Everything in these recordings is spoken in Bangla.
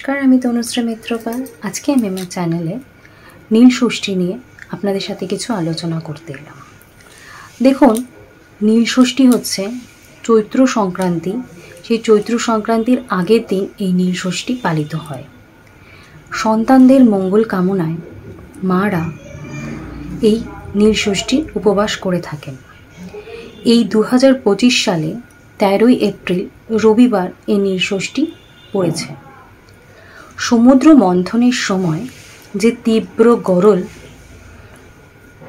নমস্কার, আমি তনুশ্রী মিত্রপাল। আজকে আমি আমার চ্যানেলে নীল ষষ্ঠী নিয়ে আপনাদের সাথে কিছু আলোচনা করতে এলাম। দেখুন, নীল ষষ্ঠী হচ্ছে চৈত্র সংক্রান্তি। সেই চৈত্র সংক্রান্তির আগের দিন এই নীল ষষ্ঠী পালিত হয়। সন্তানদের মঙ্গল কামনায় মারা এই নীল ষষ্ঠী উপবাস করে থাকেন। এই 2025 সালে 13ই এপ্রিল রবিবার এই নীল ষষ্ঠী পড়েছে। সমুদ্র মন্থনের সময় যে তীব্র গরল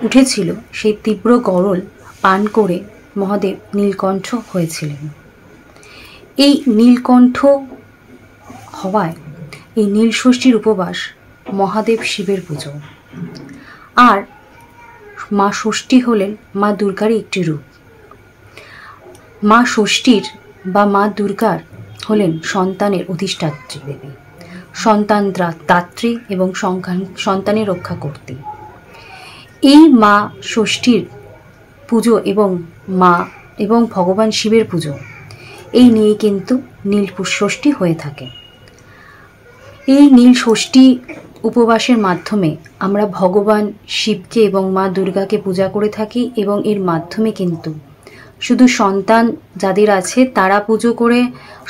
উঠেছিল, সেই তীব্র গরল পান করে মহাদেব নীলকণ্ঠ হয়েছিলেন। এই নীলকণ্ঠ হওয়ায় এই নীল ষষ্ঠীর উপবাস মহাদেব শিবের পুজো। আর মা ষষ্ঠী হলেন মা দুর্গারই একটি রূপ। মা ষষ্ঠীর বা মা দুর্গার হলেন সন্তানের অধিষ্ঠাত্রী দেবী, সন্তান দাত্রী এবং সন্তানের রক্ষা করতে। এই মা ষষ্ঠীর পুজো এবং ভগবান শিবের পুজো, এই নিয়ে কিন্তু নীল ষষ্ঠী হয়ে থাকে। এই নীল ষষ্ঠী উপবাসের মাধ্যমে আমরা ভগবান শিবকে এবং মা দুর্গাকে পূজা করে থাকি, এবং এর মাধ্যমে কিন্তু শুধু সন্তান যাদের আছে তারা পুজো করে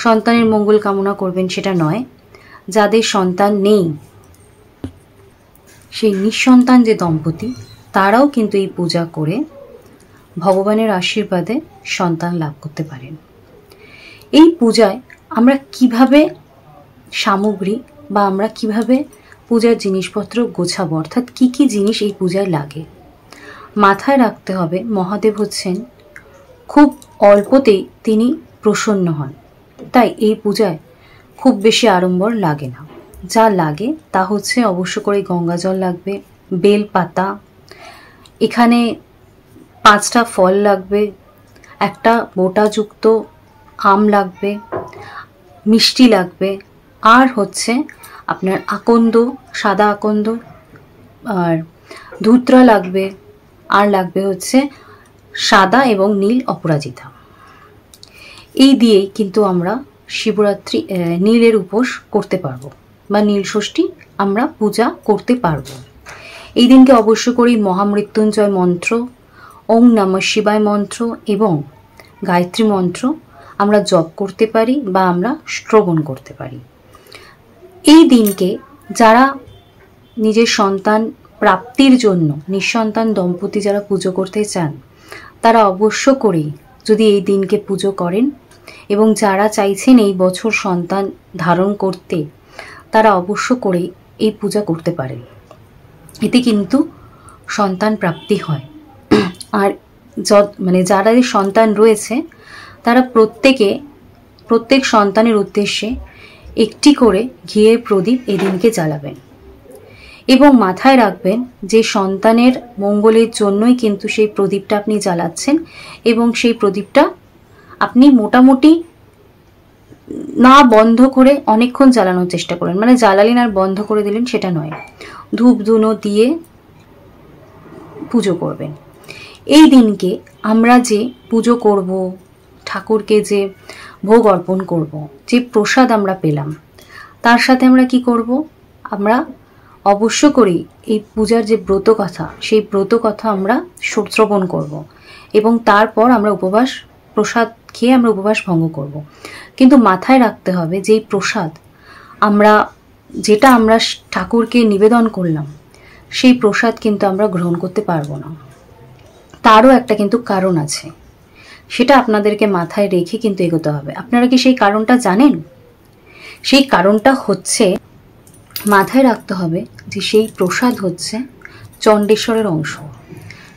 সন্তানের মঙ্গল কামনা করবেন সেটা নয়, যাদের সন্তান নেই সেই নিঃসন্তান যে দম্পতি তারাও কিন্তু এই পূজা করে ভগবানের আশীর্বাদে সন্তান লাভ করতে পারেন। এই পূজায় আমরা কিভাবে সামগ্রী বা আমরা কিভাবে পূজার জিনিসপত্র গোছাবো, অর্থাৎ কি কি জিনিস এই পূজায় লাগে, মাথায় রাখতে হবে মহাদেব হচ্ছেন খুব অল্পতেই তিনি প্রসন্ন হন। তাই এই পূজায় খুব বেশি আড়ম্বর লাগে না। যা লাগে তা হচ্ছে অবশ্য করে গঙ্গা জল লাগবে, বেল পাতা, এখানে 5টা ফল লাগবে, একটা বোটাযুক্ত আম লাগবে, মিষ্টি লাগবে, আর হচ্ছে আপনার আকন্দ, সাদা আকন্দ, আর ধূত্রা লাগবে, আর লাগবে হচ্ছে সাদা এবং নীল অপরাজিতা। এই দিয়েই কিন্তু আমরা শিবরাত্রি নীলের উপোস করতে পারবো বা নীল ষষ্ঠী আমরা পূজা করতে পারবো। এই দিনকে অবশ্য করেই মহামৃত্যুঞ্জয় মন্ত্র, ওম নমঃ শিবায় মন্ত্র এবং গায়ত্রী মন্ত্র আমরা জপ করতে পারি বা আমরা শ্রবণ করতে পারি। এই দিনকে যারা নিজের সন্তান প্রাপ্তির জন্য নিঃসন্তান দম্পতি যারা পুজো করতে চান, তারা অবশ্য করেই যদি এই দিনকে পুজো করেন, এবং যারা চাইছেন এই বছর সন্তান ধারণ করতে, তারা অবশ্য করেই এই পূজা করতে পারেন। এতে কিন্তু সন্তান প্রাপ্তি হয়। আর যারা সন্তান রয়েছে তারা প্রত্যেক সন্তানের উদ্দেশ্যে একটি করে ঘিয়ের প্রদীপ এই দিনকে জ্বালাবেন, এবং মাথায় রাখবেন যে সন্তানের মঙ্গলের জন্যই কিন্তু সেই প্রদীপটা আপনি জ্বালাচ্ছেন, এবং সেই প্রদীপটা আপনি মোটামুটি না বন্ধ করে অনেকক্ষণ জ্বালানোর চেষ্টা করেন, মানে জ্বালালেন আর বন্ধ করে দিলেন সেটা নয়, ধূপ ধুনো দিয়ে পুজো করবেন। এই দিনকে আমরা যে পুজো করব, ঠাকুরকে যে ভোগ অর্পণ করব, যে প্রসাদ আমরা পেলাম, তার সাথে আমরা কি করব, আমরা অবশ্য করেই এই পূজার যে ব্রত কথা, সেই ব্রত কথা আমরা শ্রবণ করব, এবং তারপর আমরা প্রসাদ খেয়ে আমরা উপবাস ভঙ্গ করব। কিন্তু মাথায় রাখতে হবে যে এই প্রসাদ যেটা আমরা ঠাকুরকে নিবেদন করলাম, সেই প্রসাদ কিন্তু আমরা গ্রহণ করতে পারবো না। তারও একটা কিন্তু কারণ আছে, সেটা আপনাদেরকে মাথায় রেখে কিন্তু এগোতে হবে। আপনারা কি সেই কারণটা জানেন? সেই কারণটা হচ্ছে, মাথায় রাখতে হবে যে সেই প্রসাদ হচ্ছে চণ্ডেশ্বরের অংশ।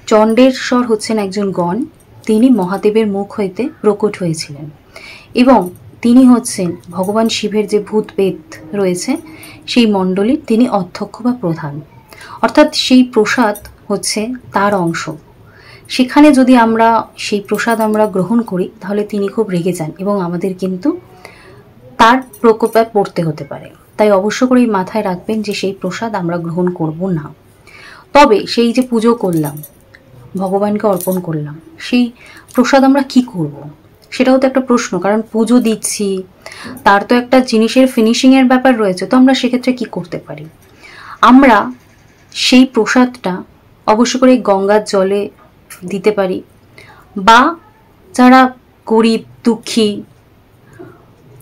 চণ্ডেশ্বর হচ্ছেন একজন গণ, তিনি মহাদেবের মুখ হইতে প্রকট হয়েছিলেন, এবং তিনি হচ্ছেন ভগবান শিবের যে ভূত প্রেত রয়েছে সেই মণ্ডলীর তিনি অধ্যক্ষ বা প্রধান, অর্থাৎ সেই প্রসাদ হচ্ছে তার অংশ। সেখানে যদি আমরা সেই প্রসাদ আমরা গ্রহণ করি, তাহলে তিনি খুব রেগে যান এবং আমাদের কিন্তু তার প্রকোপে পড়তে হতে পারে। তাই অবশ্য করেই মাথায় রাখবেন যে সেই প্রসাদ আমরা গ্রহণ করব না। তবে সেই যে পুজো করলাম, ভগবানকে অর্পণ করলাম, সেই প্রসাদ আমরা কি করব? সেটাও তো একটা প্রশ্ন, কারণ পুজো দিচ্ছি, তার তো একটা জিনিসের ফিনিশিংয়ের ব্যাপার রয়েছে। তো আমরা সেক্ষেত্রে কি করতে পারি? আমরা সেই প্রসাদটা অবশ্য করে গঙ্গার জলে দিতে পারি, বা যারা গরিব দুঃখী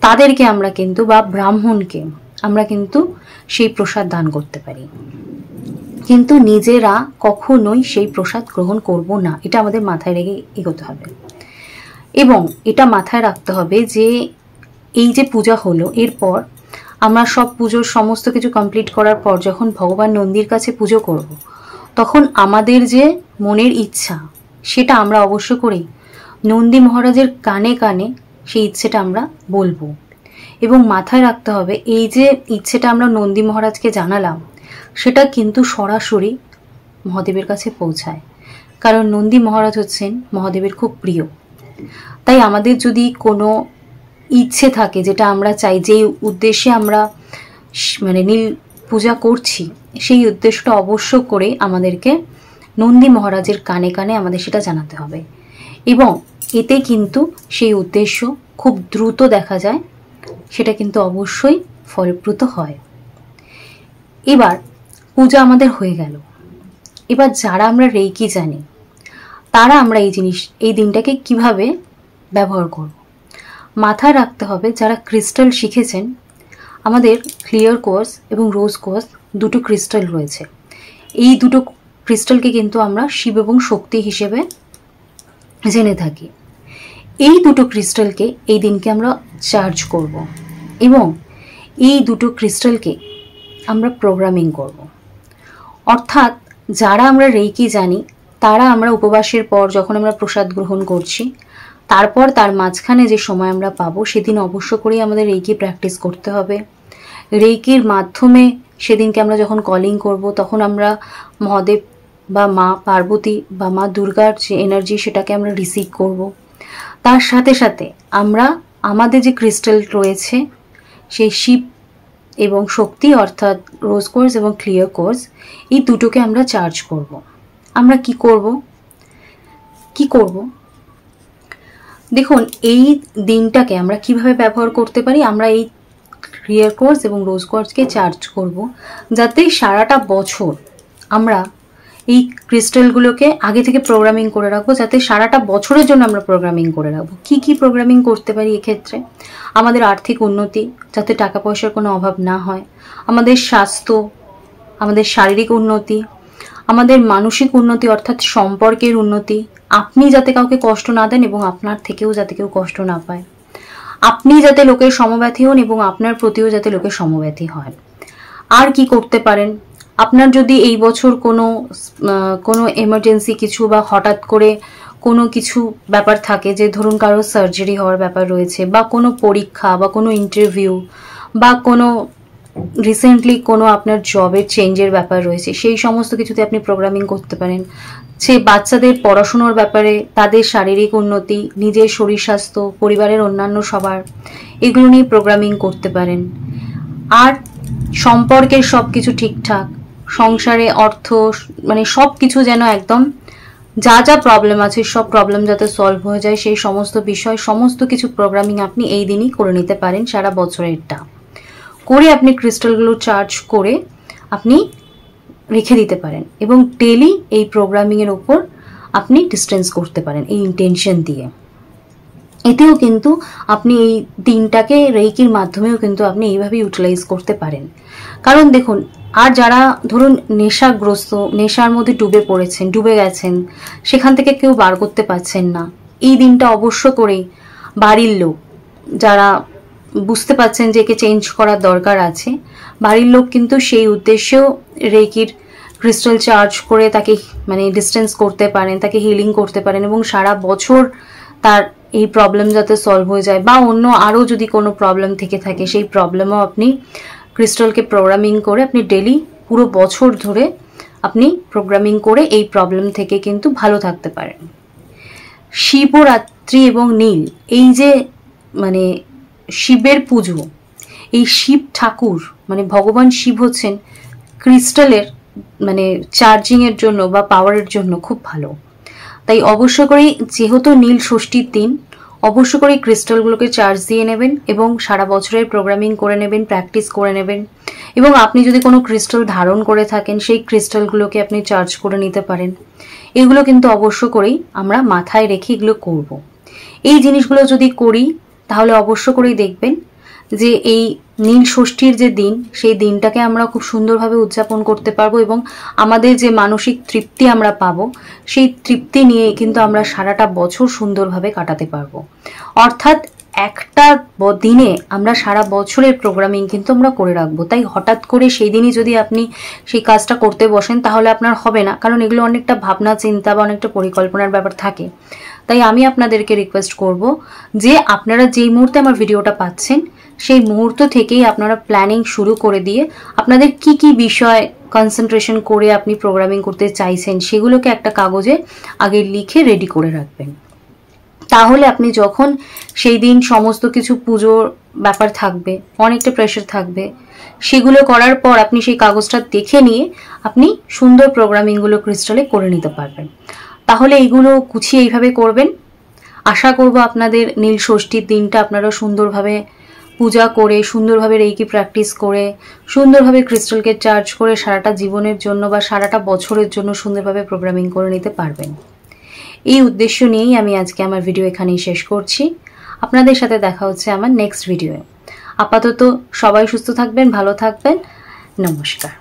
তাদেরকে আমরা কিন্তু, বা ব্রাহ্মণকে আমরা কিন্তু সেই প্রসাদ দান করতে পারি। কিন্তু নিজেরা কখনোই সেই প্রসাদ গ্রহণ করব না, এটা আমাদের মাথায় রেখে এগোতে হবে। এবং এটা মাথায় রাখতে হবে যে এই যে পূজা হলো, এরপর আমরা সব পুজোর সমস্ত কিছু কমপ্লিট করার পর যখন ভগবান নন্দীর কাছে পুজো করব, তখন আমাদের যে মনের ইচ্ছা সেটা আমরা অবশ্য করেই নন্দী মহারাজের কানে কানে সেই ইচ্ছেটা আমরা বলবো। এবং মাথায় রাখতে হবে এই যে ইচ্ছেটা আমরা নন্দী মহারাজকে জানালাম, সেটা কিন্তু সরাসরি মহাদেবের কাছে পৌঁছায়, কারণ নন্দী মহারাজ হচ্ছেন মহাদেবের খুব প্রিয়। তাই আমাদের যদি কোনো ইচ্ছে থাকে, যেটা আমরা চাই, যেই উদ্দেশ্যে আমরা মানে নীল পূজা করছি, সেই উদ্দেশ্যটা অবশ্য করে আমাদেরকে নন্দী মহারাজের কানে কানে আমাদের সেটা জানাতে হবে। এবং এতে কিন্তু সেই উদ্দেশ্য খুব দ্রুত দেখা যায়, সেটা কিন্তু অবশ্যই ফলপ্রদ হয়। এবার পূজা আমাদের হয়ে গেল। এবার যারা আমরা রেইকি জানি, তারা আমরা এই দিনটাকে কিভাবে ব্যবহার করব। মাথায় রাখতে হবে, যারা ক্রিস্টাল শিখেছেন, আমাদের ক্লিয়ার কোয়ার্টজ এবং রোজ কোয়ার্টজ দুটো ক্রিস্টাল রয়েছে। এই দুটো ক্রিস্টালকে কিন্তু আমরা শিব এবং শক্তি হিসেবে জেনে থাকি। এই দুটো ক্রিস্টালকে এই দিনকে আমরা চার্জ করব এবং এই দুটো ক্রিস্টালকে আমরা প্রোগ্রামিং করব। অর্থাৎ যারা আমরা রেইকি জানি, তারা আমরা উপবাসের পর যখন আমরা প্রসাদ গ্রহণ করছি, তারপর তার মাঝখানে যে সময় আমরা পাবো, সেদিন অবশ্য করেই আমাদের রেইকি প্র্যাকটিস করতে হবে। রেইকির মাধ্যমে সেদিনকে আমরা যখন কলিং করব, তখন আমরা মহাদেব বা মা পার্বতী বা মা দুর্গার যে এনার্জি, সেটাকে আমরা রিসিভ করব। তার সাথে সাথে আমরা আমাদের যে ক্রিস্টাল রয়েছে, সেই শিব এবং শক্তি অর্থাৎ রোজ কোয়ার্টজ এবং ক্লিয়ার কোয়ার্টজ, এই দুটোকে আমরা চার্জ করব। আমরা কি করব দেখুন, এই দিনটাকে আমরা কিভাবে ব্যবহার করতে পারি। আমরা এই ক্লিয়ার কোয়ার্টজ এবং রোজ কোয়ার্টজকে চার্জ করব, যাতে সারাটা বছর আমরা এই ক্রিস্টালগুলোকে আগে থেকে প্রোগ্রামিং করে রাখবো, যাতে সারাটা বছরের জন্য আমরা প্রোগ্রামিং করে রাখবো। কি প্রোগ্রামিং করতে পারি এক্ষেত্রে? আমাদের আর্থিক উন্নতি, যাতে টাকা পয়সার কোনো অভাব না হয়, আমাদের স্বাস্থ্য, আমাদের শারীরিক উন্নতি, আমাদের মানসিক উন্নতি অর্থাৎ সম্পর্কের উন্নতি, আপনি যাতে কাউকে কষ্ট না দেন এবং আপনার থেকেও যাতে কেউ কষ্ট না পায়, আপনি যাতে লোকের সমব্যথী হন এবং আপনার প্রতিও যাতে লোকের সমব্যথী হয়। আর কি করতে পারেন? আপনার যদি এই বছর কোনো এমার্জেন্সি কিছু বা হঠাৎ করে কোনো কিছু ব্যাপার থাকে, যে ধরুন কারো সার্জারি হওয়ার ব্যাপার রয়েছে, বা কোনো পরীক্ষা বা কোনো ইন্টারভিউ, বা কোনো রিসেন্টলি কোনো আপনার জবের চেঞ্জের ব্যাপার রয়েছে, সেই সমস্ত কিছুতে আপনি প্রোগ্রামিং করতে পারেন। সে বাচ্চাদের পড়াশোনার ব্যাপারে, তাদের শারীরিক উন্নতি, নিজের শরীর স্বাস্থ্য, পরিবারের অন্যান্য সবার, এগুলো নিয়ে প্রোগ্রামিং করতে পারেন। আর সম্পর্কের সব কিছু ঠিকঠাক, সংসারে অর্থ, মানে সব কিছু যেন একদম যা যা প্রবলেম আছে, সব প্রবলেম যাতে সলভ হয়ে যায়, সেই সমস্ত বিষয় সমস্ত কিছু প্রোগ্রামিং আপনি এই দিনই করে নিতে পারেন। সারা বছরেরটা করে আপনি ক্রিস্টালগুলো চার্জ করে আপনি রেখে দিতে পারেন এবং ডেলি এই প্রোগ্রামিংয়ের ওপর আপনি ডিস্টেন্স করতে পারেন এই ইন্টেনশন দিয়ে। এতেও কিন্তু আপনি এই দিনটাকে রেইকির মাধ্যমেও কিন্তু আপনি এইভাবে ইউটিলাইজ করতে পারেন। কারণ দেখুন, আর যারা ধরুন নেশাগ্রস্ত, নেশার মধ্যে ডুবে গেছেন, সেখান থেকে কেউ বার করতে পারছেন না, এই দিনটা অবশ্য করেই বাড়ির লোক যারা বুঝতে পারছেন যে একে চেঞ্জ করার দরকার আছে, বাড়ির লোক কিন্তু সেই উদ্দেশ্যেও রেইকির ক্রিস্টাল চার্জ করে তাকে মানে ডিস্টেন্স করতে পারেন, তাকে হিলিং করতে পারেন এবং সারা বছর তার এই প্রবলেম যাতে সলভ হয়ে যায়, বা অন্য আরও যদি কোনো প্রবলেম থেকে থাকে, সেই প্রবলেমও আপনি ক্রিস্টালকে প্রোগ্রামিং করে আপনি ডেলি পুরো বছর ধরে আপনি প্রোগ্রামিং করে এই প্রবলেম থেকে কিন্তু ভালো থাকতে পারেন। শিবরাত্রি এবং নীল, এই যে মানে শিবের পুজো, এই শিব ঠাকুর মানে ভগবান শিব হচ্ছেন ক্রিস্টালের মানে চার্জিংয়ের জন্য বা পাওয়ারের জন্য খুব ভালো। তাই অবশ্য করেই যেহেতু নীল ষষ্ঠীর দিন, অবশ্য করে ক্রিস্টালগুলোকে চার্জ দিয়ে নেবেন এবং সারা বছরের প্রোগ্রামিং করে নেবেন, প্র্যাকটিস করে নেবেন। এবং আপনি যদি কোনো ক্রিস্টাল ধারণ করে থাকেন সেই ক্রিস্টালগুলোকে আপনি চার্জ করে নিতে পারেন। এগুলো কিন্তু অবশ্য করেই আমরা মাথায় রেখে এগুলো করব। এই জিনিসগুলো যদি করি তাহলে অবশ্য করেই দেখবেন যে এই নীল ষষ্ঠীর যে দিন, সেই দিনটাকে আমরা খুব সুন্দরভাবে উদযাপন করতে পারবো এবং আমাদের যে মানসিক তৃপ্তি আমরা পাবো সেই তৃপ্তি নিয়ে কিন্তু আমরা সারাটা বছর সুন্দরভাবে কাটাতে পারবো। অর্থাৎ একটা দিনে আমরা সারা বছরের প্রোগ্রামিং কিন্তু আমরা করে রাখবো। তাই হঠাৎ করে সেই দিনই যদি আপনি সেই কাজটা করতে বসেন তাহলে আপনার হবে না, কারণ এগুলো অনেকটা ভাবনা চিন্তা বা অনেকটা পরিকল্পনার ব্যাপার থাকে। তাই আমি আপনাদেরকে রিকোয়েস্ট করব যে আপনারা যেই মুহূর্তে আমার ভিডিওটা পাচ্ছেন সেই মুহূর্ত থেকেই আপনারা প্ল্যানিং শুরু করে দিয়ে আপনাদের কি কি বিষয় কনসেন্ট্রেশন করে আপনি প্রোগ্রামিং করতে চাইছেন সেগুলোকে একটা কাগজে আগে লিখে রেডি করে রাখবেন। তাহলে আপনি যখন সেই দিন সমস্ত কিছু পুজোর ব্যাপার থাকবে, অনেকটা প্রেশার থাকবে, সেগুলো করার পর আপনি সেই কাগজটা দেখে নিয়ে আপনি সুন্দর প্রোগ্রামিংগুলো ক্রিস্টালে করে নিতে পারবেন। তাহলে এইগুলো গুছিয়ে এইভাবে করবেন। আশা করব আপনাদের নীল ষষ্ঠীর দিনটা আপনারা সুন্দরভাবে পূজা করে, সুন্দরভাবে রেইকি প্র্যাকটিস করে, সুন্দরভাবে ক্রিস্টালকে চার্জ করে সারাটা জীবনের জন্য বা সারাটা বছরের জন্য সুন্দরভাবে প্রোগ্রামিং করে নিতে পারবেন। এই উদ্দেশ্য নিয়েই আমি আজকে আমার ভিডিও এখানেই শেষ করছি। আপনাদের সাথে দেখা হচ্ছে আমার নেক্সট ভিডিওয়ে। আপাতত সবাই সুস্থ থাকবেন, ভালো থাকবেন। নমস্কার।